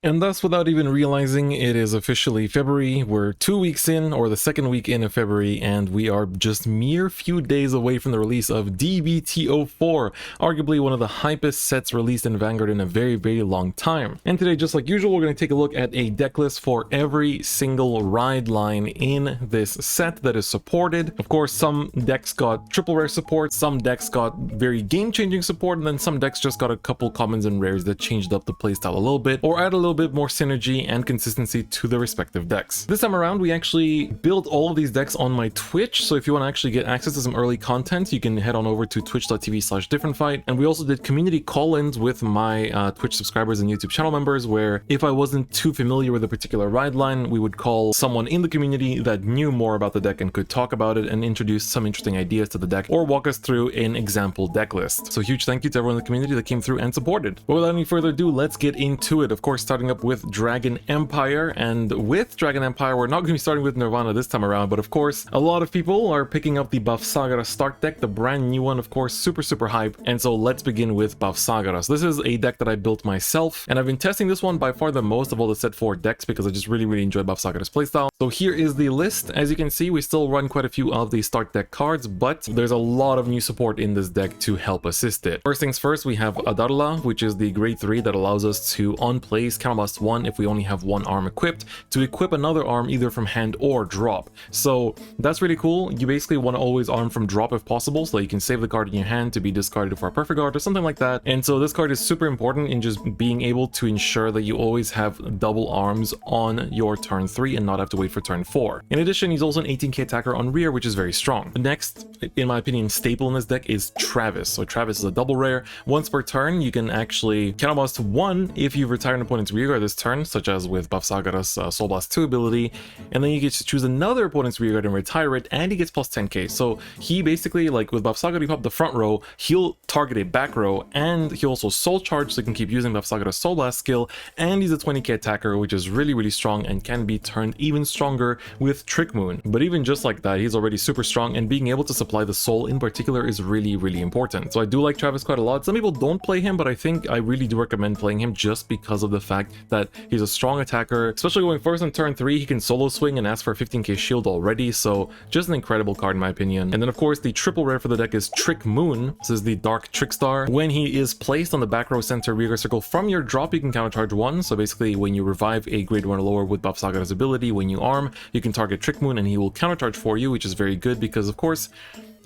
And thus, without even realizing, it is officially February. We're 2 weeks in, or the second week in of February, and we are just mere few days away from the release of D-BT04, arguably one of the hypest sets released in Vanguard in a very, very long time. And today, just like usual, we're going to take a look at a deck list for every single ride line in this set that is supported. Of course, some decks got triple rare support, some decks got very game-changing support, and then some decks just got a couple commons and rares that changed up the playstyle a little bit, or add a little bit more synergy and consistency to the respective decks. This time around, we actually built all of these decks on my Twitch, so if you want to actually get access to some early content, you can head on over to twitch.tv/DifferentFight. And we also did community call-ins with my Twitch subscribers and YouTube channel members, where if I wasn't too familiar with a particular ride line, we would call someone in the community that knew more about the deck and could talk about it and introduce some interesting ideas to the deck, or walk us through an example deck list. So huge thank you to everyone in the community that came through and supported. But without any further ado, let's get into it. Of course, starting up with Dragon Empire, and with Dragon Empire, we're not going to be starting with Nirvana this time around, but of course, a lot of people are picking up the Bavsargra start deck, the brand new one, of course, super hype, and so let's begin with Bavsargra. So this is a deck that I built myself, and I've been testing this one by far the most of all the set 4 decks because I just really enjoyed Bavsargra's playstyle. So here is the list. As you can see, we still run quite a few of the start deck cards, but there's a lot of new support in this deck to help assist it. First things first, we have Adarla, which is the grade 3 that allows us to on plays counterblast 1 if we only have one arm equipped, to equip another arm either from hand or drop. So that's really cool. You basically want to always arm from drop if possible, so that you can save the card in your hand to be discarded for a perfect guard or something like that. And so this card is super important in just being able to ensure that you always have double arms on your turn 3 and not have to wait for turn 4. In addition, he's also an 18k attacker on rear, which is very strong. The next, in my opinion, staple in this deck is Travis. So Travis is a double rare. Once per turn, you can actually counterblast 1 if you retire an opponent's rear guard this turn, such as with Bavsargra's Soul Blast 2 ability, and then you get to choose another opponent's rear guard and retire it, and he gets plus 10k. So he basically, like with Bavsargra, you pop the front row, he'll target a back row, and he also soul charge, so you can keep using Bavsargra's Soul Blast skill, and he's a 20k attacker, which is really strong and can be turned even stronger with Trick Moon. But even just like that, he's already super strong, and being able to supply the soul in particular is really important. So I do like Travis quite a lot. Some people don't play him, but I think I really do recommend playing him just because of the fact that he's a strong attacker, especially going first on turn 3. He can solo swing and ask for a 15k shield already, so just an incredible card in my opinion. And then of course the triple rare for the deck is Trick Moon. This is the Dark Trickstar. When he is placed on the back row center rear guard circle from your drop, you can countercharge 1. So basically when you revive a grade 1 or lower with Bavsargra's ability, when you arm, you can target Trick Moon and he will countercharge for you, which is very good because of course,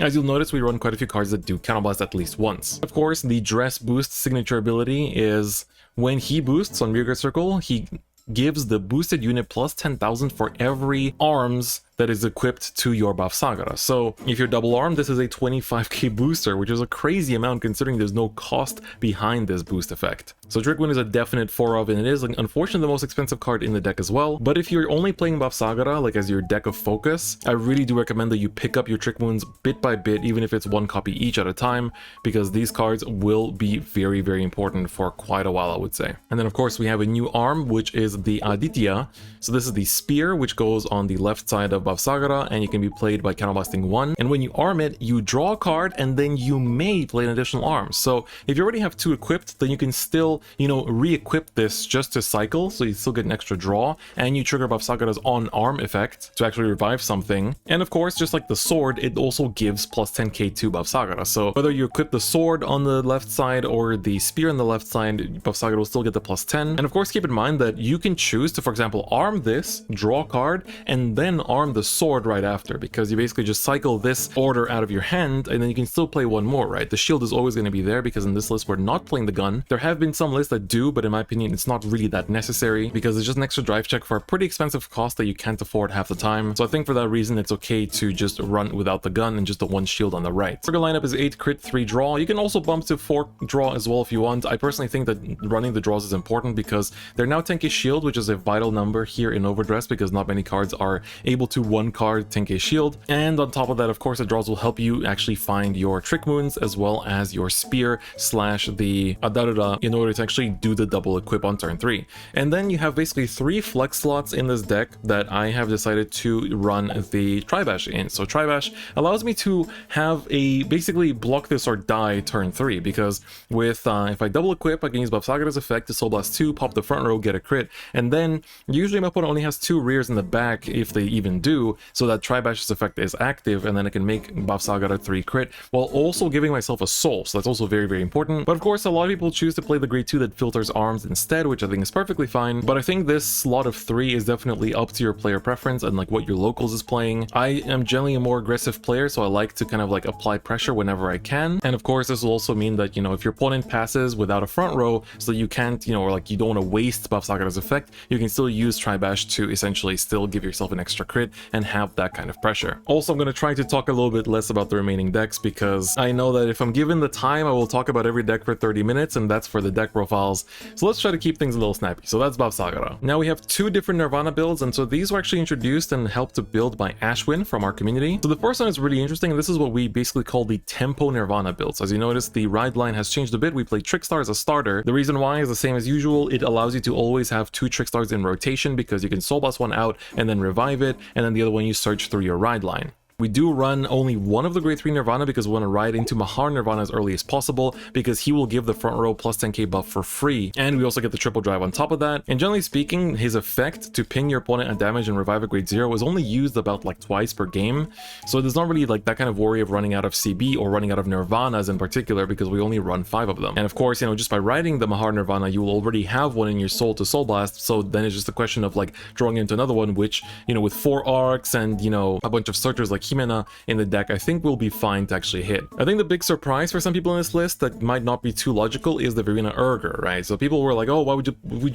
as you'll notice, we run quite a few cards that do counterblast at least once. Of course, the Dress Boost signature ability is when he boosts on rearguard circle, he gives the boosted unit plus 10,000 for every arms that is equipped to your Bavsargra. So if you're double armed, this is a 25k booster, which is a crazy amount considering there's no cost behind this boost effect. So Trick Moon is a definite 4 of, and it is unfortunately the most expensive card in the deck as well. But if you're only playing Bavsargra like as your deck of focus, I really do recommend that you pick up your Trick Moons bit by bit, even if it's 1 copy each at a time, because these cards will be very important for quite a while, I would say. And then of course we have a new arm, which is the Aditya. So this is the spear, which goes on the left side of Bavsargra, and you can be played by counterblasting 1. And when you arm it, you draw a card, and then you may play an additional arm. So if you already have 2 equipped, then you can still, re-equip this just to cycle, so you still get an extra draw, and you trigger Bavsargra's on-arm effect to actually revive something. And of course, just like the sword, it also gives plus 10k to Bavsargra. So whether you equip the sword on the left side or the spear on the left side, Bavsargra will still get the plus 10. And of course, keep in mind that you can choose to, for example, arm this, draw a card, and then arm the sword right after, because you basically just cycle this order out of your hand, and then you can still play 1 more, right? The shield is always going to be there, because in this list we're not playing the gun. There have been some lists that do, but in my opinion it's not really that necessary, because it's just an extra drive check for a pretty expensive cost that you can't afford half the time. So I think for that reason it's okay to just run without the gun and just the 1 shield on the right. Zorga lineup is 8 crit, 3 draw. You can also bump to 4 draw as well if you want. I personally think that running the draws is important because they're now 10k shield, which is a vital number here in Overdress, because not many cards are able to 1 card, 10k shield. And on top of that, of course, the draws will help you actually find your trick moons as well as your spear slash the Adarura in order to actually do the double equip on turn 3. And then you have basically 3 flex slots in this deck that I have decided to run the Tribash in. So Tribash allows me to have a basically block this or die turn 3, because with if I double equip, I can use Bavsargra's effect to Soul Blast 2, pop the front row, get a crit, and then usually my opponent only has 2 rears in the back if they even do, so that Tribash's effect is active, and then I can make Bavsargra 3 crit while also giving myself a soul. So that's also very, very important. But of course, a lot of people choose to play the grade 2 that filters arms instead, which I think is perfectly fine. But I think this slot of 3 is definitely up to your player preference and like what your locals is playing. I am generally a more aggressive player, so I like to kind of like apply pressure whenever I can. And of course, this will also mean that, you know, if your opponent passes without a front row, so you can't, you know, or like you don't want to waste Bavsargra's effect, you can still use Tribash to essentially still give yourself an extra crit and have that kind of pressure. Also, I'm going to try to talk a little bit less about the remaining decks, because I know that if I'm given the time, I will talk about every deck for 30 minutes, and that's for the deck profiles. So let's try to keep things a little snappy. So that's Bavsargra. Now we have 2 different Nirvana builds, and so these were actually introduced and helped to build by Ashwin from our community. So the first one is really interesting, and this is what we basically call the Tempo Nirvana builds. As you notice, the ride line has changed a bit. We play Trickstar as a starter. The reason why is the same as usual. It allows you to always have 2 Trickstars in rotation, because you can Soul Blast one out and then revive it, and then the other one you search through your ride line. We do run only one of the grade 3 Nirvana because we want to ride into Mahar Nirvana as early as possible, because he will give the front row plus 10k buff for free, and we also get the triple drive on top of that. And generally speaking, his effect to ping your opponent at damage and revive a grade 0 is only used about like twice per game, so there's not really like that kind of worry of running out of CB or running out of Nirvanas in particular, because we only run 5 of them. And of course, you know, just by riding the Mahar Nirvana, you will already have one in your soul to Soul Blast, so then it's just a question of like drawing into another one, which, you know, with 4 arcs and, you know, a bunch of searchers like Himena in the deck, I think we'll be fine to actually hit. I think the big surprise for some people in this list that might not be too logical is the Verena Urger, right? So people were like, oh, why would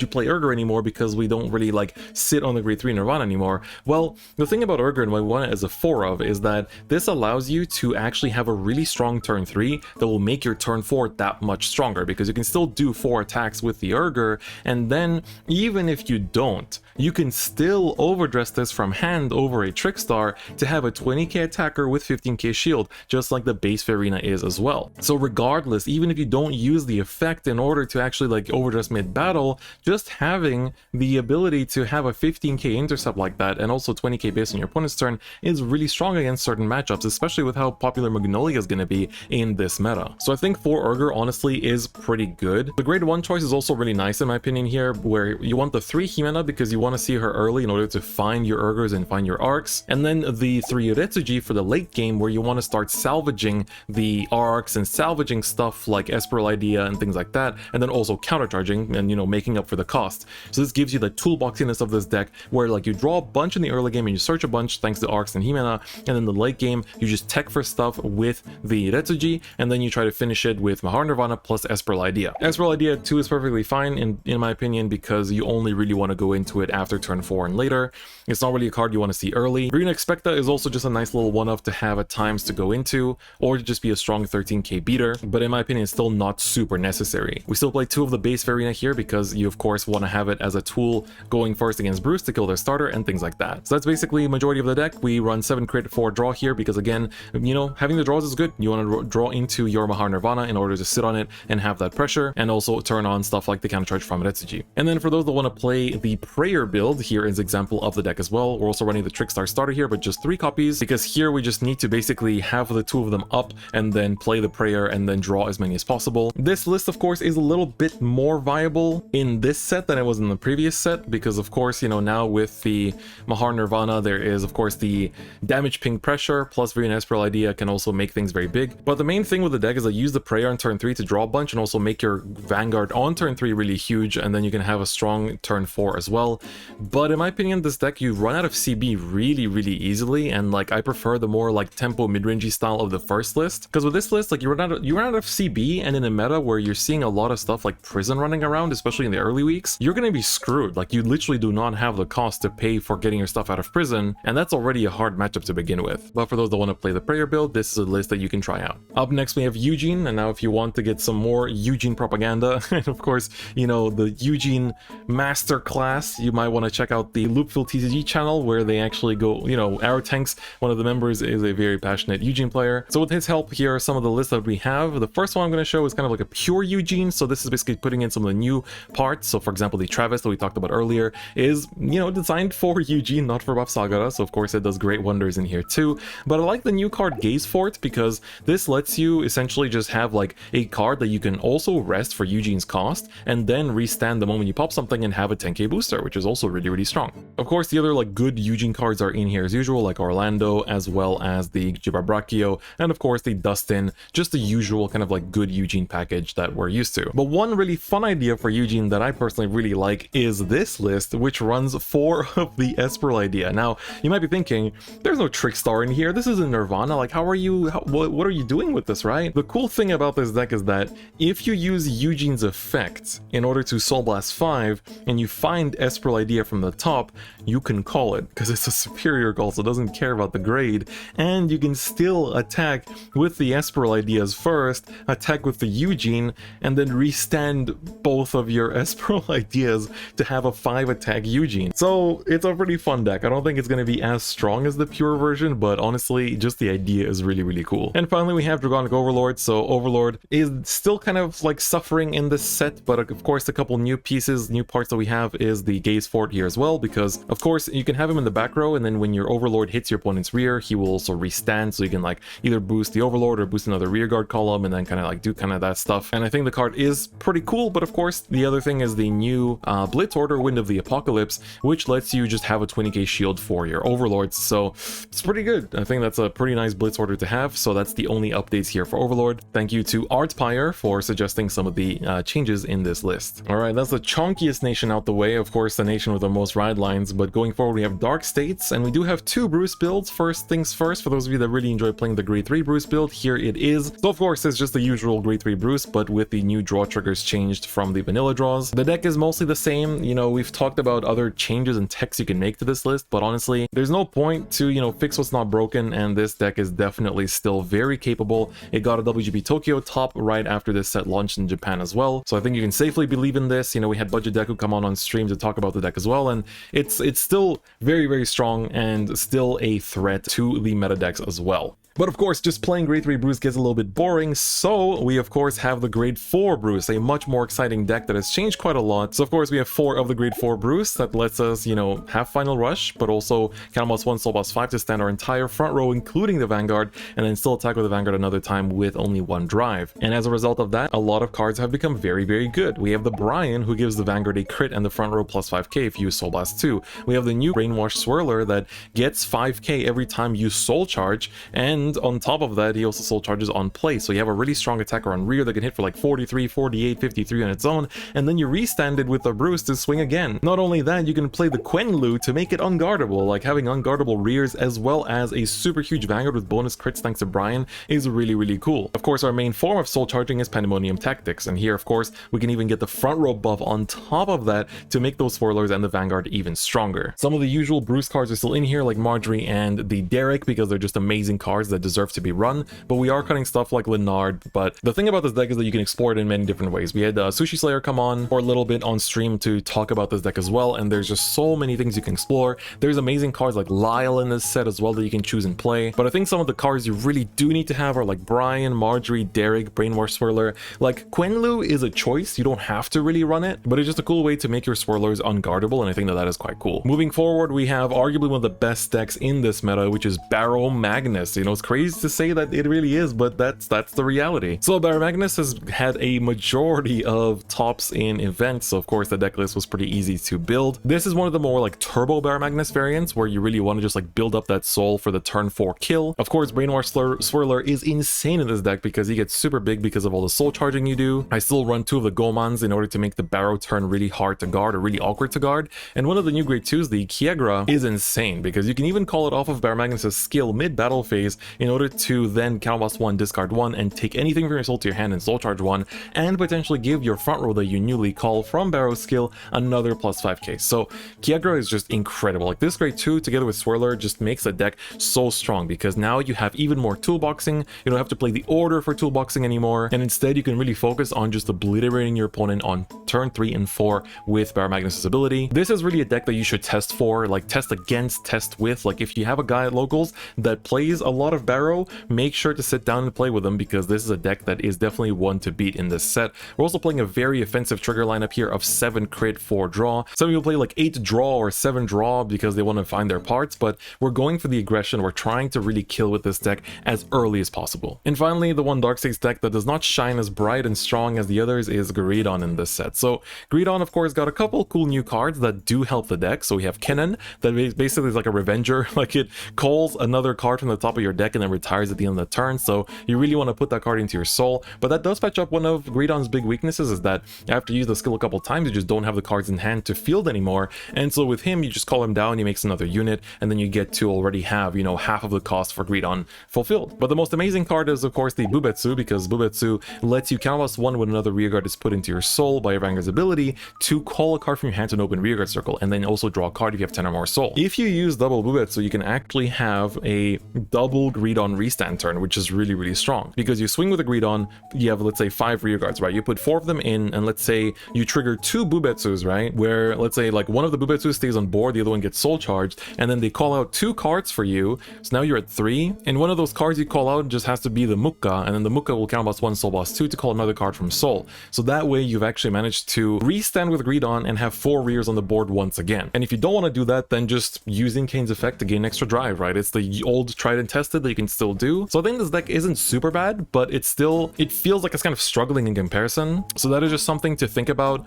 you play Urger anymore, because we don't really like sit on the grade 3 Nirvana anymore. Well, the thing about Urger and why we want it as a 4 of is that this allows you to actually have a really strong turn 3 that will make your turn 4 that much stronger, because you can still do 4 attacks with the Urger, and then even if you don't, you can still overdress this from hand over a Trickstar to have a 20k attacker with 15k shield, just like the base Verena is as well. So regardless, even if you don't use the effect in order to actually like overdress mid-battle, just having the ability to have a 15k intercept like that and also 20k base on your opponent's turn is really strong against certain matchups, especially with how popular Magnolia is going to be in this meta. So I think 4 Urger honestly is pretty good. The grade 1 choice is also really nice in my opinion here, where you want the 3 Himena because you want to see her early in order to find your Urgers and find your arcs, and then the 3 Retsuji for the late game, where you want to start salvaging the arcs and salvaging stuff like Esperal Idea and things like that, and then also countercharging and, you know, making up for the cost. So this gives you the toolboxiness of this deck, where like you draw a bunch in the early game and you search a bunch thanks to arcs and Himena, and then the late game you just tech for stuff with the Retsuji, and then you try to finish it with Mahar Nirvana plus Esperal Idea. Esperal Idea 2 is perfectly fine in my opinion, because you only really want to go into it after turn 4 and later. It's not really a card you want to see early. Verena Expecta is also just a nice little one-off to have at times to go into, or to just be a strong 13k beater, but in my opinion it's still not super necessary. We still play 2 of the base Verena here because you of course want to have it as a tool going first against Bruce to kill their starter and things like that. So that's basically majority of the deck. We run 7 crit 4 draw here because again, you know, having the draws is good. You want to draw into your Mahar Nirvana in order to sit on it and have that pressure, and also turn on stuff like the countercharge from Retsuji. And then for those that want to play the prayer build, here is an example of the deck as well. We're also running the Trickstar starter here, but just 3 copies, because here we just need to basically have the 2 of them up and then play the prayer and then draw as many as possible. This list of course is a little bit more viable in this set than it was in the previous set, because of course, you know, now with the Mahar Nirvana there is of course the damage ping pressure plus Verena Esperal Idea can also make things very big. But the main thing with the deck is that use the prayer on turn 3 to draw a bunch and also make your Vanguard on turn 3 really huge, and then you can have a strong turn 4 as well. But in my opinion, this deck you run out of CB really easily, and like I prefer the more like tempo mid-rangey style of the first list, because with this list, like you run out of CB, and in a meta where you're seeing a lot of stuff like prison running around, especially in the early weeks, you're gonna be screwed. Like you literally do not have the cost to pay for getting your stuff out of prison, and that's already a hard matchup to begin with. But for those that want to play the prayer build, this is a list that you can try out. Up next we have Eugene, and now if you want to get some more Eugene propaganda, and of course, you know, the Eugene masterclass, you might want to check out the Loopfield TCG channel where they actually go, you know, Arrow Tanks, one of the members, is a very passionate Eugene player. So with his help, here are some of the lists that we have. The first one I'm going to show is kind of like a pure Eugene, so this is basically putting in some of the new parts. So for example, the Travis that we talked about earlier is, you know, designed for Eugene, not for Bavsargra, so of course it does great wonders in here too. But I like the new card Gaze Fort because this lets you essentially just have like a card that you can also rest for Eugene's cost and then restand the moment you pop something and have a 10k booster, which is also really strong. Of course, the other like good Eugene cards are in here as usual, like Orlando, as well as the Chakrabarthi, and of course the Dustin, just the usual kind of like good Eugene package that we're used to. But one really fun idea for Eugene that I personally really like is this list, which runs 4 of the Esperal idea. Now, you might be thinking, there's no Trickstar in here, this isn't Nirvana, like how are you, what are you doing with this, right? The cool thing about this deck is that if you use Eugene's effect in order to Soul Blast 5, and you find Esperal idea from the top, you can call it, because it's a superior call, so it doesn't care about the grade, and you can still attack with the Esperal ideas first, attack with the Eugene, and then restand both of your Esperal ideas to have a 5 attack Eugene. So it's a pretty fun deck. I don't think it's going to be as strong as the pure version, but honestly, just the idea is really cool. And finally, we have Dragonic Overlord. So Overlord is still kind of like suffering in this set, but of course, a couple new pieces, new parts that we have is the Gaze Fort here as well, because of course, you can have him in the back row, and then when your Overlord hits your opponent's rear, he will also restand, so you can like either boost the Overlord or boost another rear guard column, and then kind of like do kind of that stuff. And I think the card is pretty cool, but of course, the other thing is the new Blitz Order, Wind of the Apocalypse, which lets you just have a 20k shield for your Overlords, so it's pretty good. I think that's a pretty nice Blitz Order to have, so that's the only updates here for Overlord. Thank you to Artpire for suggesting some of the changes in this list. Alright, that's the chunkiest nation out the way, of course the nation with the most ride lines, but going forward we have Dark States, and we do have 2 Bruce builds. First things first, for those of you that really enjoy playing the Grade 3 Bruce build, here it is. So of course it's just the usual Grade 3 Bruce, but with the new draw triggers changed from the vanilla draws. The deck is mostly the same. You know, we've talked about other changes and techs you can make to this list, but honestly, there's no point to, you know, fix what's not broken, and this deck is definitely still very capable. It got a WGP Tokyo top right after this set launched in Japan as well, so I think you can safely believe in this. You know, we had Budget Deku come on stream to talk about the deck as well, and it's still very strong and still a threat to the meta decks as well. But of course, just playing Grade 3 Bruce gets a little bit boring, so we of course have the Grade 4 Bruce, a much more exciting deck that has changed quite a lot. So of course we have 4 of the Grade 4 Bruce that lets us, you know, have Final Rush, but also count +1, Soul Blast 5 to stand our entire front row, including the Vanguard, and then still attack with the Vanguard another time with only 1 drive. And as a result of that, a lot of cards have become very good. We have the Brian, who gives the Vanguard a crit and the front row +5k if you use Soul Blast 2. We have the new Brainwash Swirler that gets 5k every time you Soul Charge, and on top of that, he also Soul Charges on play, so you have a really strong attacker on rear that can hit for like 43, 48, 53 on its own, and then you restand it with the Bruce to swing again. Not only that, you can play the Quenlu to make it unguardable, like having unguardable rears as well as a super huge Vanguard with bonus crits thanks to Brian is really cool. Of course, our main form of Soul Charging is Pandemonium Tactics, and here of course we can even get the front row buff on top of that to make those spoilers and the Vanguard even stronger. Some of the usual Bruce cards are still in here, like Marjorie and the Derek, because they're just amazing cards that deserve to be run, but we are cutting stuff like Leonard. But the thing about this deck is that you can explore it in many different ways. We had Sushi Slayer come on for a little bit on stream to talk about this deck as well, and there's just so many things you can explore. There's amazing cards like Lyle in this set as well that you can choose and play, but I think some of the cards you really do need to have are like Brian, Marjorie, Derek, Brainwash Swirler. Like Quenlu is a choice, you don't have to really run it, but it's just a cool way to make your Swirlers unguardable, and I think that is quite cool. Moving forward, we have arguably one of the best decks in this meta, which is Baromagnes. You know, almost crazy to say that it really is, but that's the reality. So Baromagnes has had a majority of tops in events, so of course the deck list was pretty easy to build. This is one of the more like turbo Baromagnes variants where you really want to just like build up that soul for the turn 4 kill. Of course, Brainwash Swirler is insane in this deck because he gets super big because of all the soul charging you do. I still run 2 of the Gomans in order to make the Barrow turn really hard to guard or really awkward to guard. And one of the new grade 2s, the Chakrabarthi, is insane because you can even call it off of Baromagnes' skill mid-battle phase in order to then counterblast 1, discard 1, and take anything from your soul to your hand and soul charge 1, and potentially give your front row that you newly call from Barrow's skill another plus 5k. So Chakrabarthi is just incredible. Like this grade 2 together with Swirler just makes the deck so strong because now you have even more toolboxing. You don't have to play the order for toolboxing anymore, and instead you can really focus on just obliterating your opponent on turn 3 and 4 with Baromagnes' ability. This is really a deck that you should test for, like test against, test with. Like if you have a guy at locals that plays a lot of Barrow, make sure to sit down and play with them because this is a deck that is definitely one to beat in this set. We're also playing a very offensive trigger lineup here of 7 crit, 4 draw. Some people play like 8 draw or 7 draw because they want to find their parts, but we're going for the aggression. We're trying to really kill with this deck as early as possible. And finally, the one Dark States deck that does not shine as bright and strong as the others is Greedon in this set. So Greedon, of course, got a couple cool new cards that do help the deck. So we have Kennen, that basically is like a Revenger, like it calls another card from the top of your deck and then retires at the end of the turn. So you really want to put that card into your soul. But that does patch up one of Greedon's big weaknesses, is that after you use the skill a couple times, you just don't have the cards in hand to field anymore. And so with him, you just call him down, he makes another unit, and then you get to already have, you know, half of the cost for Greedon fulfilled. But the most amazing card is, of course, the Bubetsu, because Bubetsu lets you counterblast 1 when another rearguard is put into your soul by your Vanguard's ability to call a card from your hand to an open rearguard circle, and then also draw a card if you have 10 or more soul. If you use double Bubetsu, you can actually have a double Greedon restand turn, which is really, really strong. Because you swing with a Greedon, you have, let's say, 5 rearguards, right? You put 4 of them in, and let's say you trigger 2 Bubetsus, right? Where, let's say, like, one of the Bubetsus stays on board, the other one gets soul charged, and then they call out 2 cards for you, so now you're at 3, and one of those cards you call out just has to be the Mukka, and then the Mukka will counterblast 1, soul blast 2 to call another card from soul. So that way you've actually managed to restand with Greedon and have 4 rears on the board once again. And if you don't want to do that, then just using Kane's effect to gain extra drive, right? It's the old tried and tested that you can still do. So I think this deck isn't super bad, but it feels like it's kind of struggling in comparison. So that is just something to think about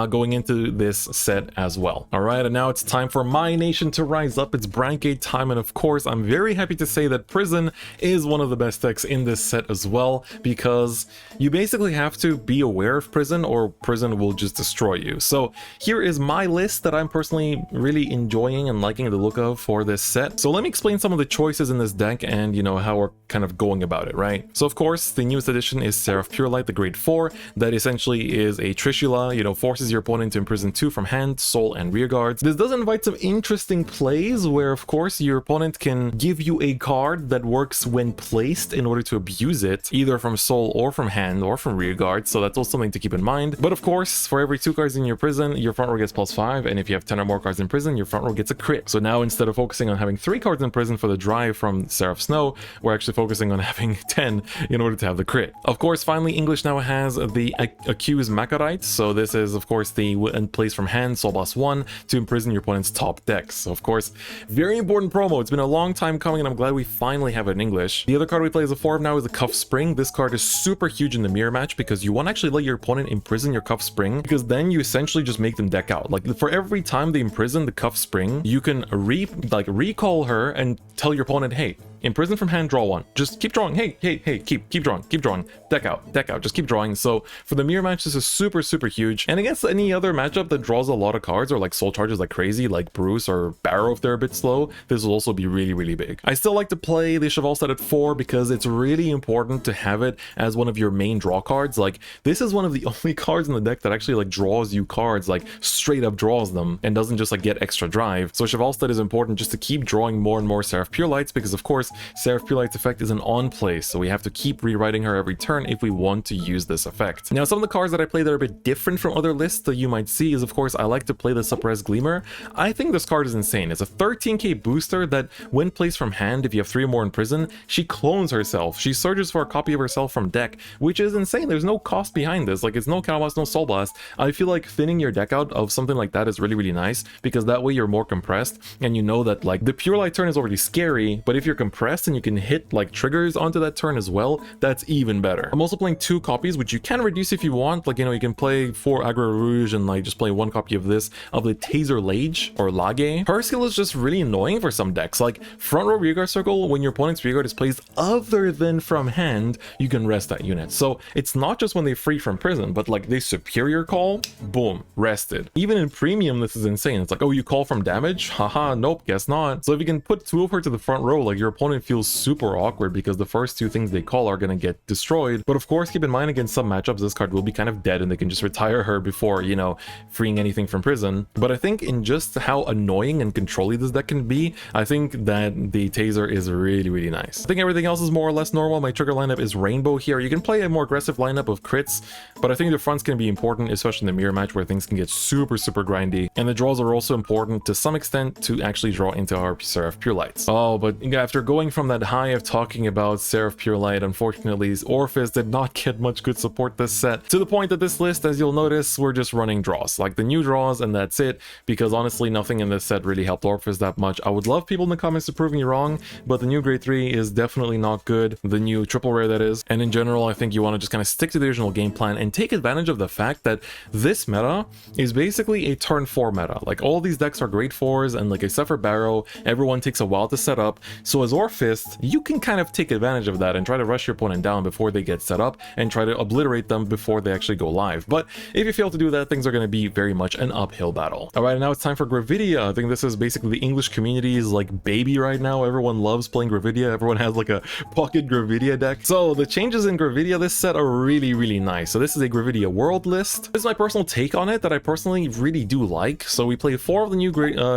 going into this set as well. All right, and now it's time for my nation to rise up. It's Brancade time, and of course, I'm very happy to say that Prison is one of the best decks in this set as well, because you basically have to be aware of Prison or Prison will just destroy you. So here is my list that I'm personally really enjoying and liking the look of for this set. So let me explain some of the choices in this deck and, you know, how we're kind of going about it, right? So of course, the newest addition is Seraph Purelight, the grade 4, that essentially is a Trishula, you know, forces your opponent to imprison 2 from hand, soul, and rear guards. This does invite some interesting plays where, of course, your opponent can give you a card that works when placed in order to abuse it, either from soul or from hand or from rear guards, so that's also something to keep in mind. But of course, for every 2 cards in your prison, your front row gets +5, and if you have 10 or more cards in prison, your front row gets a crit. So now instead of focusing on having 3 cards in prison for the drive from Seraph Snow, we're actually focusing on having 10 in order to have the crit. Of course, finally, English now has the Accused Makarite, so this is, of course, the place from hand, soul blast 1 to imprison your opponent's top decks. So of course, very important promo. It's been a long time coming, and I'm glad we finally have it in English. The other card we play as a 4 of now is the Cuff Spring. This card is super huge in the mirror match because you want to actually let your opponent imprison your Cuff Spring, because then you essentially just make them deck out. Like for every time they imprison the Cuff Spring, you can recall her and tell your opponent, hey, imprison from hand, draw 1. Just keep drawing. Hey, keep drawing. Deck out. Just keep drawing. So for the mirror match, this is super, super huge. And against any other matchup that draws a lot of cards or like soul charges like crazy, like Bruce or Barrow if they're a bit slow, this will also be really, really big. I still like to play the Chevalstad at 4 because it's really important to have it as one of your main draw cards. Like this is one of the only cards in the deck that actually like draws you cards, like straight up draws them and doesn't just like get extra drive. So Chevalstad is important just to keep drawing more and more Seraph Purelights, because of course Seraph Purelight's effect is an on play, so we have to keep rewriting her every turn if we want to use this effect. Now, some of the cards that I play that are a bit different from other lists that you might see is, of course, I like to play the Suppress Gleamer. I think this card is insane. It's a 13k booster that, when placed from hand, if you have 3 or more in prison, she clones herself. She searches for a copy of herself from deck, which is insane. There's no cost behind this. Like, it's no Counterblast, no Soul Blast. I feel like thinning your deck out of something like that is really, really nice, because that way you're more compressed, and you know that, like, the Purelight turn is already scary, but if you're compressed, pressed and you can hit like triggers onto that turn as well, that's even better. I'm also playing 2 copies, which you can reduce if you want. Like, you know, you can play 4 Aggro Rouge and like just play 1 copy of this, of the Taser Lage or Lage. Her skill is just really annoying for some decks. Like front row rearguard circle, when your opponent's rearguard is placed other than from hand, you can rest that unit. So it's not just when they free from prison, but like they superior call, boom, rested. Even in premium, this is insane. It's like, oh, you call from damage? Haha, nope, guess not. So if you can put 2 of her to the front row, like your opponent feels super awkward because the first 2 things they call are gonna get destroyed. But of course, keep in mind, against some matchups, this card will be kind of dead and they can just retire her before, you know, freeing anything from prison. But I think in just how annoying and controlly this deck can be, I think that the Taser is really, really nice. I think everything else is more or less normal. My trigger lineup is Rainbow here. You can play a more aggressive lineup of crits, but I think the fronts can be important, especially in the mirror match where things can get super, super grindy. And the draws are also important to some extent to actually draw into our Seraph Pure Lights. Oh, but after going from that high of talking about Seraph Pure Light, unfortunately, Orfist did not get much good support this set, to the point that this list, as you'll notice, we're just running draws, like the new draws, and that's it, because honestly, nothing in this set really helped Orfist that much. I would love people in the comments to prove me wrong, but the new grade 3 is definitely not good, the new triple rare that is, and in general, I think you want to just kind of stick to the original game plan and take advantage of the fact that this meta is basically a turn 4 meta. Like, all these decks are grade 4s, and like, except for Barrow, everyone takes a while to set up, so as Orfist, you can kind of take advantage of that and try to rush your opponent down before they get set up and try to obliterate them before they actually go live. But if you fail to do that, things are going to be very much an uphill battle. Alright, now it's time for Gravidia. I think this is basically the English community's like baby right now. Everyone loves playing Gravidia. Everyone has like a pocket Gravidia deck. So the changes in Gravidia this set are really, really nice. So this is a Gravidia world list. This is my personal take on it that I personally really do like. So we play 4 of the new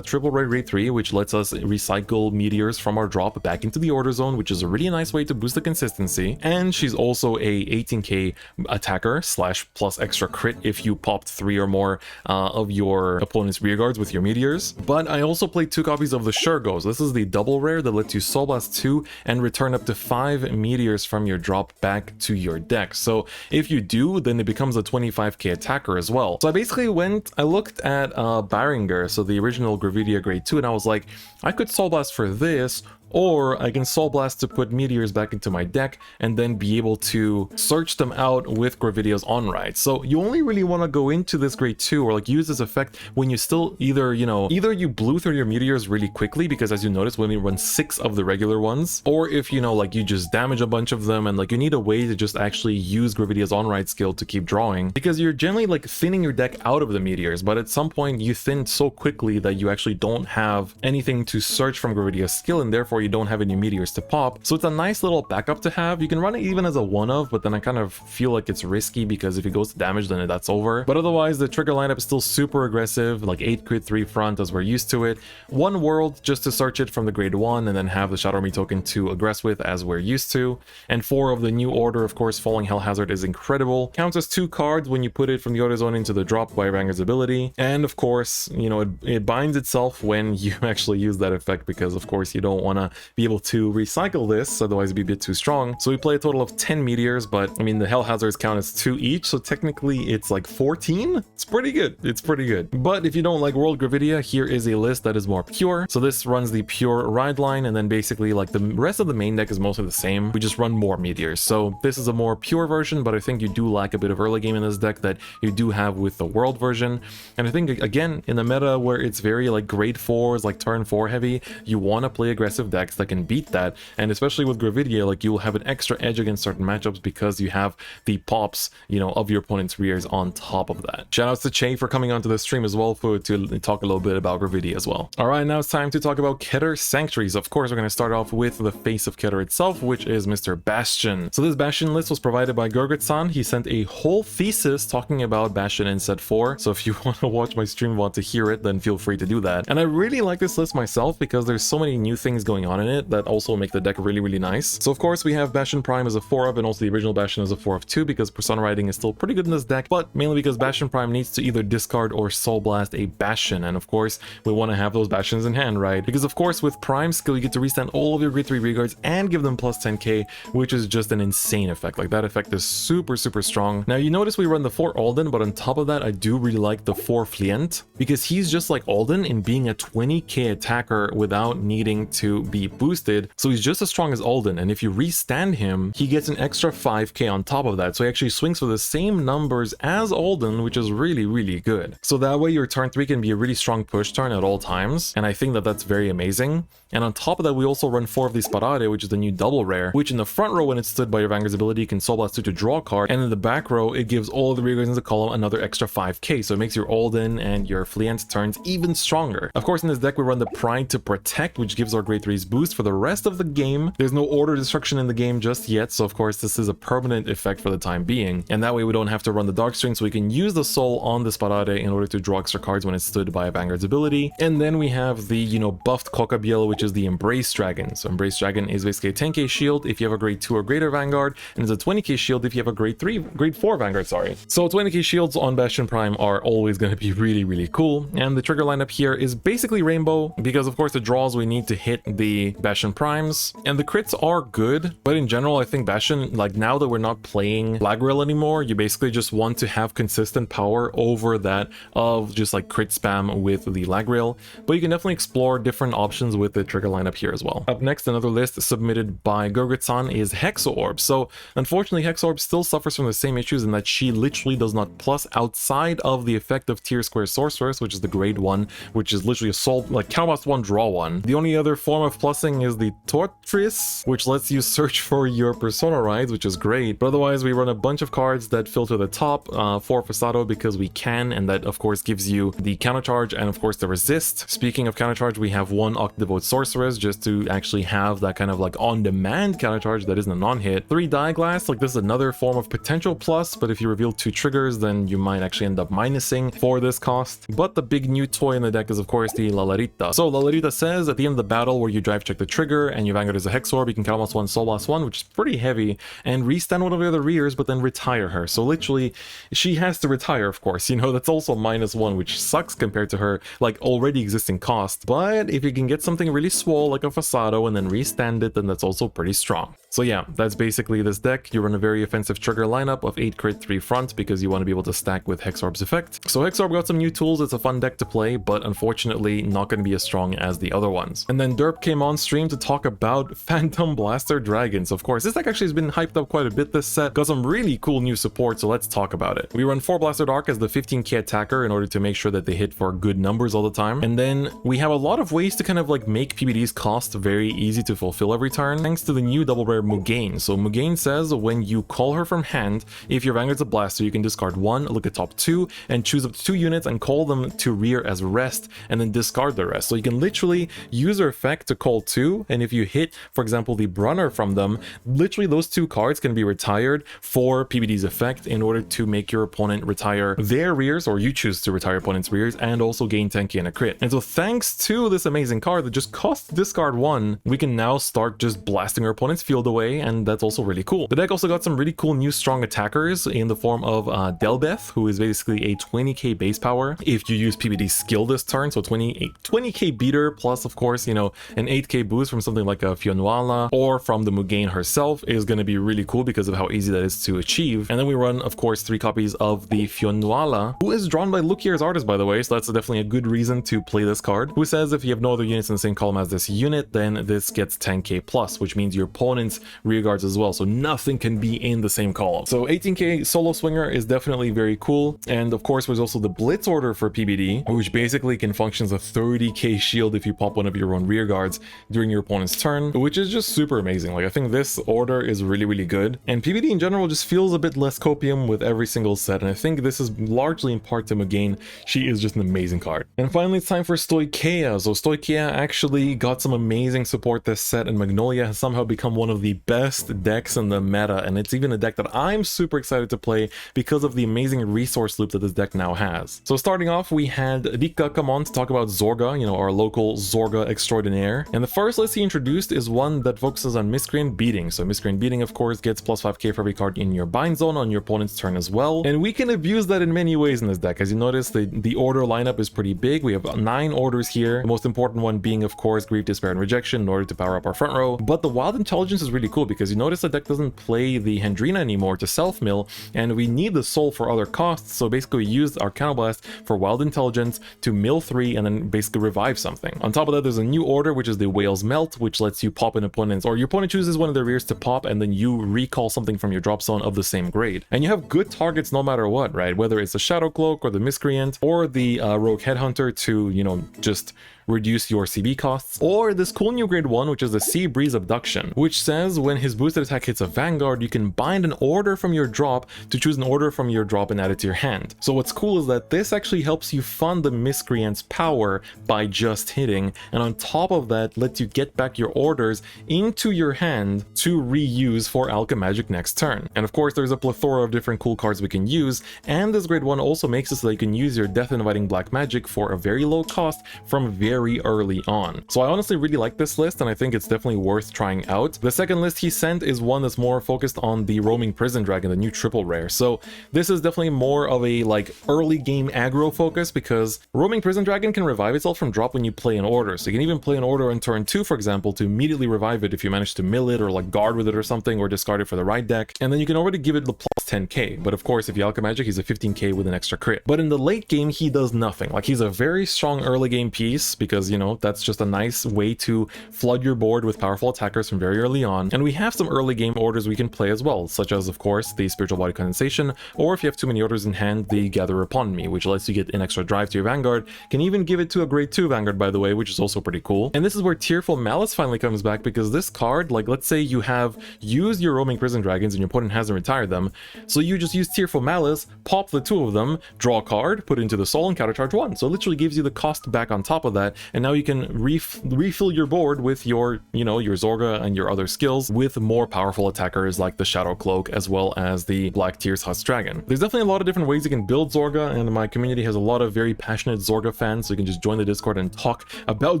triple rare grade 3, which lets us recycle meteors from our drop back into the order zone, which is a really nice way to boost the consistency. And she's also a 18k attacker slash plus extra crit if you popped 3 or more of your opponent's rearguards with your meteors. But I also played 2 copies of the Shurgos. This is the double rare that lets you Soul Blast 2 and return up to 5 meteors from your drop back to your deck. So if you do, then it becomes a 25k attacker as well. So I basically I looked at Bavsargra, so the original Gravidia grade 2, and I was like, I could Soul Blast for this, or I can Soul Blast to put meteors back into my deck and then be able to search them out with Gravidia's on-ride. So you only really want to go into this grade 2 or like use this effect when you still either you blew through your meteors really quickly, because as you notice, when we run 6 of the regular ones, or if like you just damage a bunch of them and like you need a way to just actually use Gravidia's on-ride skill to keep drawing, because you're generally like thinning your deck out of the meteors, but at some point you thin so quickly that you actually don't have anything to search from Gravidia's skill, and therefore you don't have any meteors to pop. So it's a nice little backup to have. You can run it even as a one of, but then I kind of feel like it's risky because if it goes to damage, then that's over. But otherwise, the trigger lineup is still super aggressive, like 8 crit 3 front as we're used to it. 1 world just to search it from the grade 1, and then have the Shadow Army token to aggress with as we're used to. And 4 of the new order, of course, Falling Hell Hazard is incredible. Counts as 2 cards when you put it from the order zone into the drop by Vanguard's ability. And of course, it binds itself when you actually use that effect, because of course you don't want to be able to recycle this, otherwise it'd be a bit too strong. So we play a total of 10 meteors, but I mean the Hell Hazards count as 2 each, so technically it's like 14. It's pretty good. It's pretty good. But if you don't like World Gravidia, here is a list that is more pure. So this runs the pure ride line, and then basically like the rest of the main deck is mostly the same. We just run more meteors. So this is a more pure version, but I think you do lack a bit of early game in this deck that you do have with the world version. And I think again, in the meta where it's very like grade 4s, like turn 4 heavy, you want to play aggressive decks that can beat that. And especially with Gravidia, like you'll have an extra edge against certain matchups because you have the pops, of your opponent's rears on top of that. Shoutouts to Che for coming onto the stream as well to talk a little bit about Gravidia as well. All right, now it's time to talk about Keter Sanctuaries. Of course, we're going to start off with the face of Keter itself, which is Mr. Bastion. So this Bastion list was provided by Gurgit-san. He sent a whole thesis talking about Bastion in set 4. So if you want to watch my stream, want to hear it, then feel free to do that. And I really like this list myself because there's so many new things going on in it that also make the deck really, really nice. So of course we have Bastion Prime as a 4-of, and also the original Bastion as a 4 of 2, because Persona Riding is still pretty good in this deck, but mainly because Bastion Prime needs to either discard or Soul Blast a Bastion, and of course we want to have those Bastions in hand, right? Because of course with Prime skill you get to restand all of your grade 3 rearguards and give them plus 10k, which is just an insane effect. Like that effect is super, super strong. Now you notice we run the 4 Alden, but on top of that I do really like the 4 Flient, because he's just like Alden in being a 20k attacker without needing to be boosted, so he's just as strong as Alden, and if you restand him, he gets an extra 5k on top of that, so he actually swings for the same numbers as Alden, which is really, really good. So that way your turn 3 can be a really strong push turn at all times, and I think that that's very amazing. And on top of that, we also run 4 of the Sparare, which is the new double rare, which in the front row when it's stood by your Vanguard's ability, you can Soul Blast 2 to draw a card, and in the back row, it gives all the rearguards in the column another extra 5k, so it makes your Alden and your Fleant turns even stronger. Of course, in this deck, we run the Pride to Protect, which gives our grade 3's boost for the rest of the game. There's no order destruction in the game just yet, so of course, this is a permanent effect for the time being, and that way we don't have to run the Darkstring, so we can use the Soul on the Sparare in order to draw extra cards when it's stood by a Vanguard's ability. And then we have the, buffed Kokabiel, which is the Embrace Dragon. So Embrace Dragon is basically a 10k shield if you have a grade 2 or greater Vanguard, and it's a 20k shield if you have a grade 4 Vanguard, sorry. So 20k shields on Bastion Prime are always going to be really, really cool, and the trigger lineup here is basically rainbow, because of course the draws we need to hit the Bastion Primes, and the crits are good, but in general I think Bastion, like now that we're not playing Flagburg anymore, you basically just want to have consistent power over that of just like crit spam with the lag rail, but you can definitely explore different options with the trigger lineup here as well. Up next, another list submitted by Gurgit-san is Hexaorb. So unfortunately Hexaorb still suffers from the same issues in that she literally does not plus outside of the effect of tier square sorceress, which is the grade 1, which is literally a soul, like counterblast 1, draw 1. The only other form of plussing is the Tortris, which lets you search for your persona rides, which is great, but otherwise we run a bunch of cards that filter the top for Fasado because we can, and that of course gives you the countercharge and of course the resist. Speaking of countercharge, we have 1 Octavote Sorceress just to actually have that kind of like on-demand countercharge that isn't a non-hit. 3 Dieglass, like this is another form of potential plus, but if you reveal 2 triggers, then you might actually end up minusing for this cost. But the big new toy in the deck is of course the La Larita. So La Larita says at the end of the battle where you drive check the trigger and your Vanguard is a Hexaorb, you can count almost 1 Soul Blast 1, which is pretty heavy, and restand one of the other rears, but then retire her. So literally, she has to retire, of course. That's also -1, which sucks compared to her like already existing cost. But if you can get something really swole like a Fasado and then restand it, then that's also pretty strong. So yeah, that's basically this deck. You run a very offensive trigger lineup of 8 crit 3 front because you want to be able to stack with Hexorb's effect. So Hexorb got some new tools. It's a fun deck to play, but unfortunately not going to be as strong as the other ones. And then Derp came on stream to talk about Phantom Blaster Dragons. Of course, this deck actually has been hyped up quite a bit this set. Got some really cool new support, so let's talk about it. We run 4 Blaster Dark as the 15k attacker in order to make sure that they hit for good numbers all the time. And then we have a lot of ways to kind of like make PBD's cost very easy to fulfill every turn, thanks to the new double rare Mugain. So Mugain says when you call her from hand, if your Vanguard's a blaster, you can discard 1, look at top 2, and choose up to 2 units and call them to rear as rest, and then discard the rest. So you can literally use her effect to call 2, and if you hit, for example, the Brunner from them, literally those 2 cards can be retired for PBD's effect in order to make your opponent retire their rears, or you choose to retire opponent's rears, and also gain 10k and a crit. And so thanks to this amazing card that just costs discard 1, we can now start just blasting our opponent's field away, and that's also really cool. The deck also got some really cool new strong attackers in the form of Delbeth, who is basically a 20k base power if you use PBD skill this turn, so 20k beater plus of course an 8k boost from something like a Fionnuala or from the Mugain herself is going to be really cool because of how easy that is to achieve. And then we run of course 3 copies of the Fionnuala, who is drawn by Lukier's artist by the way, so that's definitely a good reason to play this card, who says if you have no other units in the same column as this unit, then this gets 10k plus, which means your opponent's rear guards as well, so nothing can be in the same column. So 18k solo swinger is definitely very cool. And of course there's also the Blitz order for PBD, which basically can function as a 30k shield if you pop one of your own rear guards during your opponent's turn, which is just super amazing. Like I think this order is really, really good, and PBD in general just feels a bit less copium with every single set, and I think this is largely in part to Mugain. She is just an amazing card. And finally it's time for Stoicheia. So Stoicheia actually got some amazing support this set, and Magnolia has somehow become one of the best decks in the meta, and it's even a deck that I'm super excited to play because of the amazing resource loop that this deck now has. So starting off, we had Rika come on to talk about Zorga, our local Zorga extraordinaire. And the first list he introduced is one that focuses on Miscreant Beating. So Miscreant Beating, of course, gets plus 5k for every card in your bind zone on your opponent's turn as well. And we can abuse that in many ways in this deck. As you notice, the order lineup is pretty big. We have 9 orders here. The most important one being, of course, Grief, Despair, and Rejection in order to power up our front row. But the Wild Intelligence is really really cool because you notice the deck doesn't play the Hendrina anymore to self-mill, and we need the soul for other costs, so basically we used our Counterblast for Wild Intelligence to mill 3 and then basically revive something. On top of that, there's a new order, which is the Whale's Melt, which lets you pop an opponent's, or your opponent chooses one of their rears to pop, and then you recall something from your drop zone of the same grade. And you have good targets no matter what, right? Whether it's the Shadow Cloak or the Miscreant or the Rogue Headhunter to, you know, just reduce your CB costs, or this cool new grade 1, which is the Sea Breeze Abduction, which says when his boosted attack hits a Vanguard, you can bind an order from your drop to choose an order from your drop and add it to your hand. So what's cool is that this actually helps you fund the Miscreant's power by just hitting, and on top of that lets you get back your orders into your hand to reuse for Alchemagic next turn. And of course there's a plethora of different cool cards we can use, and this grade 1 also makes it so that you can use your Death Inviting Black Magic for a very low cost from very early on. So I honestly really like this list, and I think it's definitely worth trying out. The second list he sent is one that's more focused on the Roaming Prison Dragon, the new triple rare. So this is definitely more of a like early game aggro focus, because Roaming Prison Dragon can revive itself from drop when you play an order. So you can even play an order on turn 2, for example, to immediately revive it if you manage to mill it or like guard with it or something, or discard it for the right deck. And then you can already give it the plus 10k. But of course, if you Alchemagic, he's a 15k with an extra crit. But in the late game, he does nothing. Like, he's a very strong early game piece because, you know, that's just a nice way to flood your board with powerful attackers from very early on. And we have some early game orders we can play as well, such as, of course, the Spiritual Body Condensation, or if you have too many orders in hand, the Gather Upon Me, which lets you get an extra drive to your Vanguard. Can even give it to a grade 2 Vanguard, by the way, which is also pretty cool. And this is where Tearful Malice finally comes back, because this card, like, let's say you have used your Roaming Prison Dragons and your opponent hasn't retired them, so you just use Tearful Malice, pop the 2 of them, draw a card, put it into the soul, and countercharge 1. So it literally gives you the cost back on top of that, and now you can refill your board with your, you know, your Zorga and your other skills with more powerful attackers like the Shadow Cloak as well as the Black Tears Husk Dragon. There's definitely a lot of different ways you can build Zorga, and my community has a lot of very passionate Zorga fans, so you can just join the Discord and talk about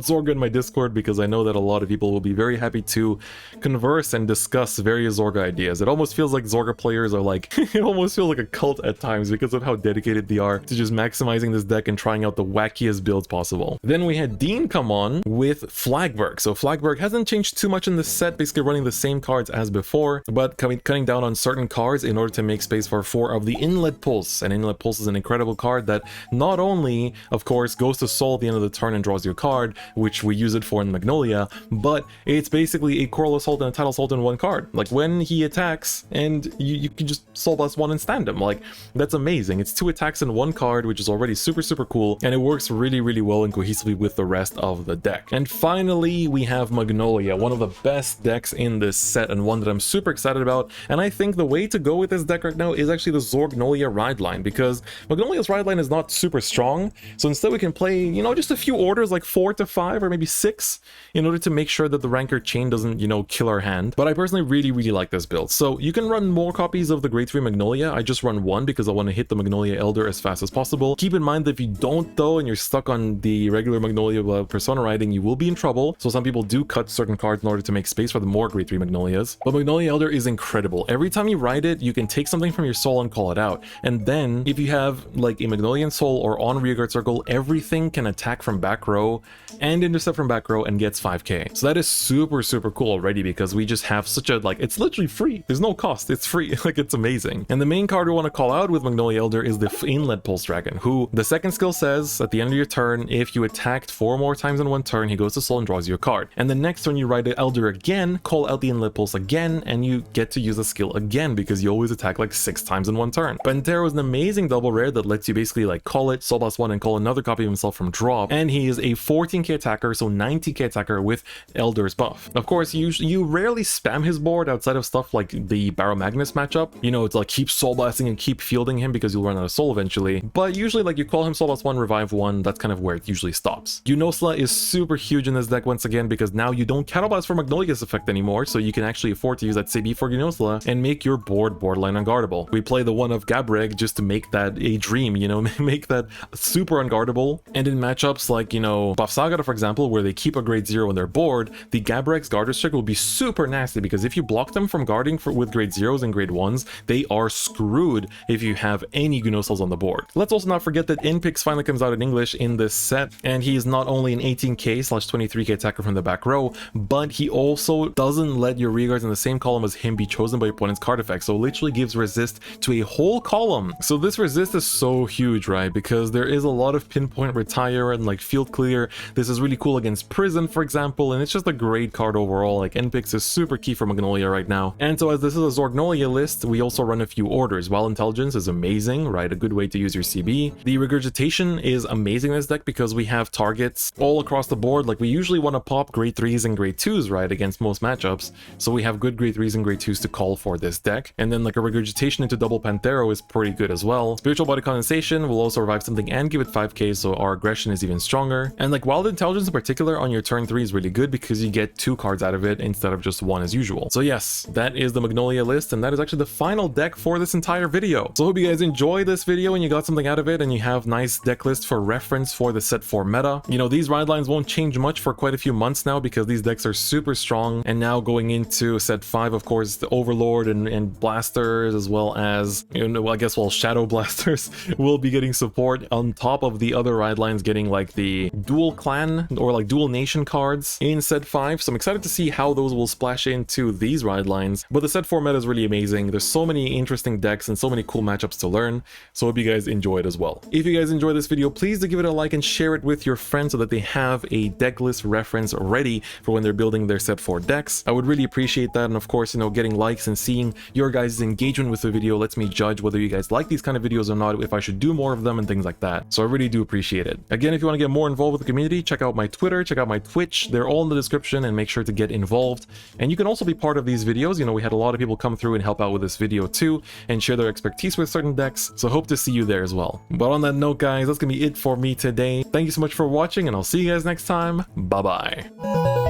Zorga in my Discord, because I know that a lot of people will be very happy to converse and discuss various Zorga ideas. It almost feels like Zorga players are like, it almost feels like a cult at times because of how dedicated they are to just maximizing this deck and trying out the wackiest builds possible. Then we had Dean come on with Flagburg. So Flagburg hasn't changed too much in this set, basically running the same cards as before, but cutting down on certain cards in order to make space for 4 of the Inlet Pulse. And Inlet Pulse is an incredible card that not only, of course, goes to soul at the end of the turn and draws your card, which we use it for in Magnolia, but it's basically a Coral Assault and a Tidal Assault in one card. Like, when he attacks, and you can just Soul Blast 1 and stand him. Like, that's amazing. It's 2 attacks in one card, which is already super cool, and it works really well and cohesively with the rest of the deck. And finally, we have Magnolia, one of the best decks in this set, and one that I'm super excited about. And I think the way to go with this deck right now is actually the Zorgnolia ride line, because Magnolia's ride line is not super strong. So instead we can play, you know, just a few orders, like 4 to 5 or maybe 6, in order to make sure that the Ranker chain doesn't, you know, kill our hand. But I personally really like this build. So you can run more copies of the grade 3 Magnolia. I just run 1 because I want to hit the Magnolia Elder as fast as possible. Keep in mind that if you don't though, and you're stuck on the regular Magnolia Persona riding, you will be in trouble. So some people do cut certain cards in order to make space for the more grade 3 Magnolias. But Magnolia Elder is incredible. Every time you ride it, you can take something from your soul and call it out. And then if you have like a Magnolian soul or on rearguard circle, everything can attack from back row and intercept from back row and gets 5k. So that is super cool already, because we just have such a, like, it's literally free. There's no cost. It's free. Like, it's amazing. And the main card we want to call out with Magnolia Elder is the Inlet Pulse Dragon, who the second skill says at the end of your turn, if you attacked 4 more times in one turn, he goes to soul and draws you a card. And the next turn you ride the Elder again, call out the Inlet Pulse again, and you get to use the skill again, because you always attack like 6 times in one turn. Pantera is an amazing double rare that lets you basically like call it, Soul Blast 1, and call another copy of himself from drop. And he is a 14k attacker, so 90k attacker with Elder's buff. Of course, you rarely spam his board outside of stuff like the Baromagnes matchup. You know, it's like keep Soul Blasting and keep fielding him because you'll run out of soul eventually. But usually, like, you call him Soul Blast 1, revive 1, that's kind of where it usually stops. Unosla is super huge in this deck once again, because now you don't Counterblast for Magnolia's effect anymore, so you can actually afford to use that CB for Unosla and make your board borderline unguardable. We play the one of Gabreg just to make that a dream, you know, make that super unguardable. And in matchups like, you know, Bavsargra, for example, where they keep a grade 0 on their board, the Gabreg's guard restrict will be super nasty, because if you block them from guarding with grade 0s and grade 1s, they are screwed if you have any Gunosals on the board. Let's also not forget that Inpix finally comes out in English in this set, and he is not only an 18k/23k attacker from the back row, but he also doesn't doesn't let your rearguards in the same column as him be chosen by your opponent's card effect, so it literally gives resist to a whole column. So this resist is so huge, right? Because there is a lot of pinpoint retire and like field clear. This is really cool against prison, for example, and it's just a great card overall. Like NPix is super key for Magnolia right now. And so as this is a Zorgnolia list, we also run a few orders. Wild Intelligence is amazing, right? A good way to use your CB. The Regurgitation is amazing in this deck because we have targets all across the board. Like we usually want to pop grade 3s and grade 2s, right, against most matchups. So we have good grade 3s and grade 2s to call for this deck. And then like a Regurgitation into double Panthero is pretty good as well. Spiritual Body Condensation will also revive something and give it 5k, so our aggression is even stronger. And like Wild Intelligence in particular on your turn 3 is really good because you get 2 cards out of it instead of just 1 as usual. So yes, that is the Magnolia list, and that is actually the final deck for this entire video. So I hope you guys enjoyed this video and you got something out of it and you have nice deck lists for reference for the set 4 meta. You know, these ride lines won't change much for quite a few months now because these decks are super strong, and now going into set 5, of course, the Overlord and Blasters, as well as, you know, I guess, well, Shadow Blasters will be getting support on top of the other ride lines getting like the dual clan or like dual nation cards in set 5. So I'm excited to see how those will splash into these ride lines. But the set 4 meta is really amazing. There's so many interesting decks and so many cool matchups to learn. So I hope you guys enjoy it as well. If you guys enjoyed this video, please do give it a like and share it with your friends so that they have a deck list reference ready for when they're building their set 4 decks. I would really appreciate that. And of course, you know, getting likes and seeing your guys' engagement with the video lets me judge whether you guys like these kind of videos or not, if I should do more of them and things like that. So I really do appreciate it. Again, if you want to get more involved with the community, check out my Twitter, check out my Twitch. They're all in the description, and make sure to get involved. And you can also be part of these videos. You know, we had a lot of people come through and help out with this video too and share their expertise with certain decks. So hope to see you there as well. But on that note, guys, that's gonna be it for me today. Thank you so much for watching, and I'll see you guys next time. Bye bye.